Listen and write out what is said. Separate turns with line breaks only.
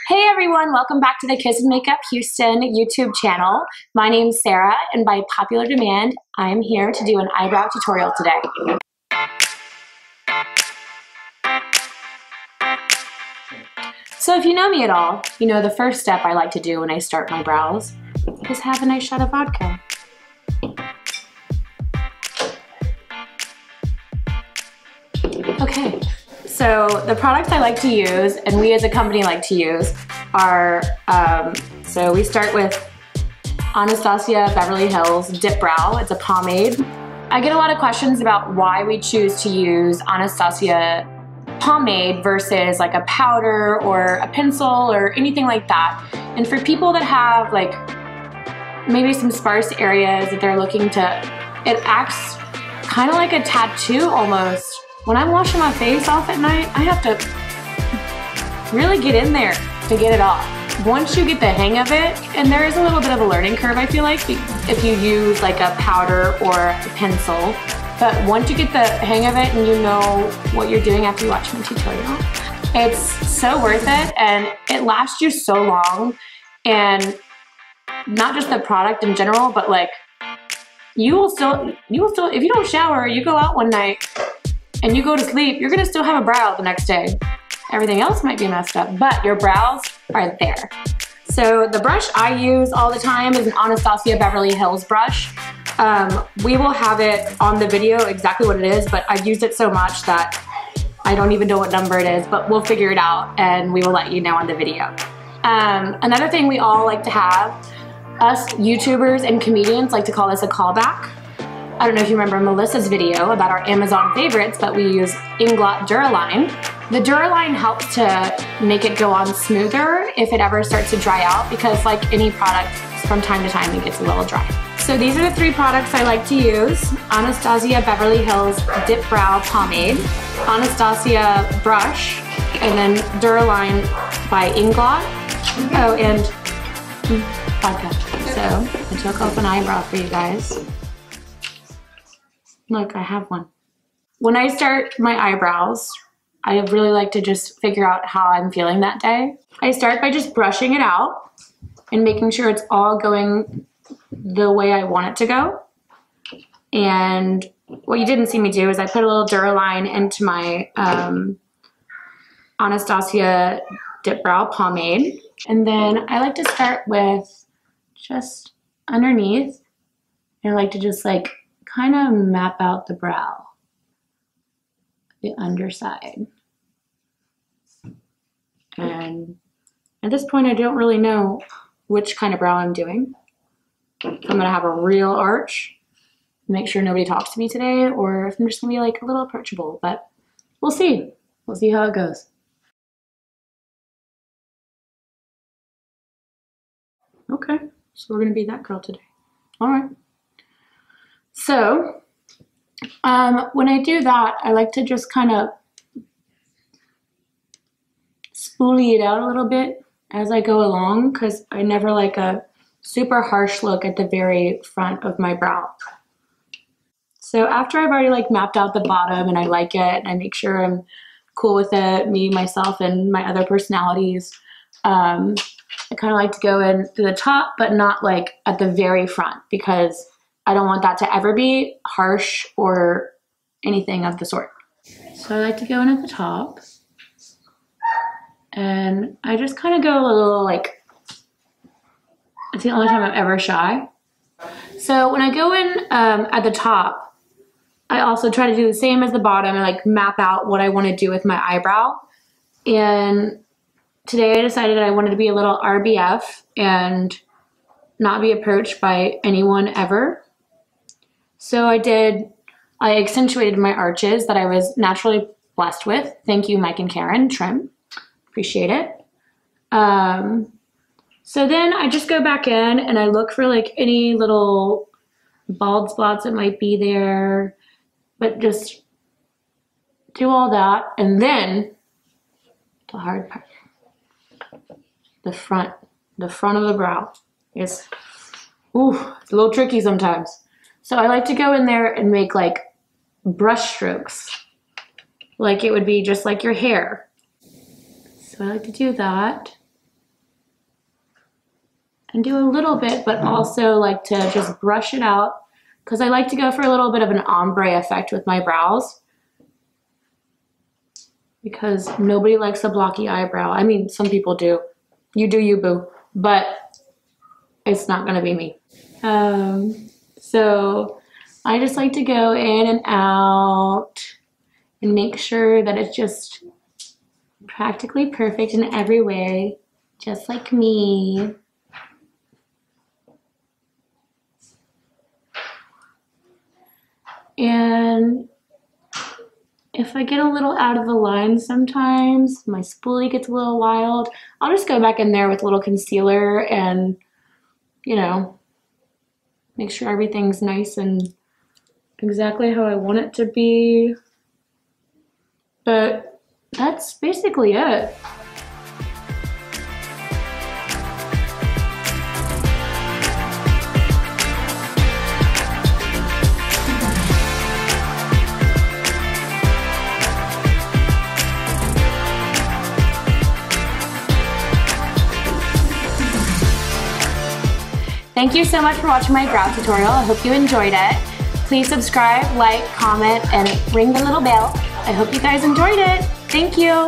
Hey everyone, welcome back to the Kiss and Makeup Houston YouTube channel. My name's Sarah, and by popular demand, I am here to do an eyebrow tutorial today. So if you know me at all, you know the first step I like to do when I start my brows is have a nice shot of vodka. Okay, so the products I like to use, and we as a company like to use, are, so we start with Anastasia Beverly Hills Dip Brow. It's a pomade. I get a lot of questions about why we choose to use Anastasia pomade versus like a powder or a pencil or anything like that. And for people that have like maybe some sparse areas that they're looking to, it acts kind of like a tattoo almost. When I'm washing my face off at night, I have to really get in there to get it off. Once you get the hang of it, and there is a little bit of a learning curve, I feel like, if you use like a powder or a pencil, but once you get the hang of it and you know what you're doing after you watch my tutorial, it's so worth it, and it lasts you so long. And not just the product in general, but like you will still, if you don't shower, you go out one night and you go to sleep, you're gonna still have a brow the next day. Everything else might be messed up, but your brows are there. So the brush I use all the time is an Anastasia Beverly Hills brush. We will have it on the video exactly what it is, but I've used it so much that I don't even know what number it is, but we'll figure it out and we will let you know on the video. Another thing we all like to have, us YouTubers and comedians like to call this a callback. I don't know if you remember Melissa's video about our Amazon favorites, but we use Inglot Duraline. The Duraline helps to make it go on smoother if it ever starts to dry out, because like any product, from time to time it gets a little dry. So these are the three products I like to use. Anastasia Beverly Hills Dip Brow Pomade, Anastasia Brush, and then Duraline by Inglot. Oh, and vodka. So I took off an eyebrow for you guys. Look, I have one. When I start my eyebrows, I really like to just figure out how I'm feeling that day. I start by just brushing it out and making sure it's all going the way I want it to go. And what you didn't see me do is I put a little Duraline into my Anastasia Dip Brow Pomade. And then I like to start with just underneath. And I like to just like kind of map out the brow, the underside. And at this point, I don't really know which kind of brow I'm doing. If I'm gonna have a real arch, make sure nobody talks to me today, or if I'm just gonna be like a little approachable, but we'll see. We'll see how it goes. Okay, so we're gonna be that girl today. All right. So, when I do that, I like to just kind of spoolie it out a little bit as I go along, because I never like a super harsh look at the very front of my brow. So after I've already like mapped out the bottom and I like it and I make sure I'm cool with it, me, myself, and my other personalities, I kind of like to go in to the top, but not like at the very front, because I don't want that to ever be harsh or anything of the sort. So I like to go in at the top. And I just kind of go a little like, it's the only time I'm ever shy. So when I go in at the top, I also try to do the same as the bottom and like map out what I want to do with my eyebrow. And today I decided I wanted to be a little RBF and not be approached by anyone ever. So I accentuated my arches that I was naturally blessed with. Thank you, Mike and Karen Trim. Appreciate it. So then I just go back in and I look for like any little bald spots that might be there, but just do all that. And then the hard part, the front of the brow is, ooh, it's a little tricky sometimes. So I like to go in there and make like brush strokes, like it would be just like your hair. So I like to do that. and do a little bit, but also like to just brush it out because I like to go for a little bit of an ombre effect with my brows because nobody likes a blocky eyebrow. I mean, some people do. You do you, boo, but it's not gonna be me. So I just like to go in and out and make sure that it's just practically perfect in every way, just like me. And if I get a little out of the line sometimes, my spoolie gets a little wild, I'll just go back in there with a little concealer and, you know, make sure everything's nice and exactly how I want it to be. But that's basically it. Thank you so much for watching my brow tutorial. I hope you enjoyed it. Please subscribe, like, comment, and ring the little bell. I hope you guys enjoyed it. Thank you.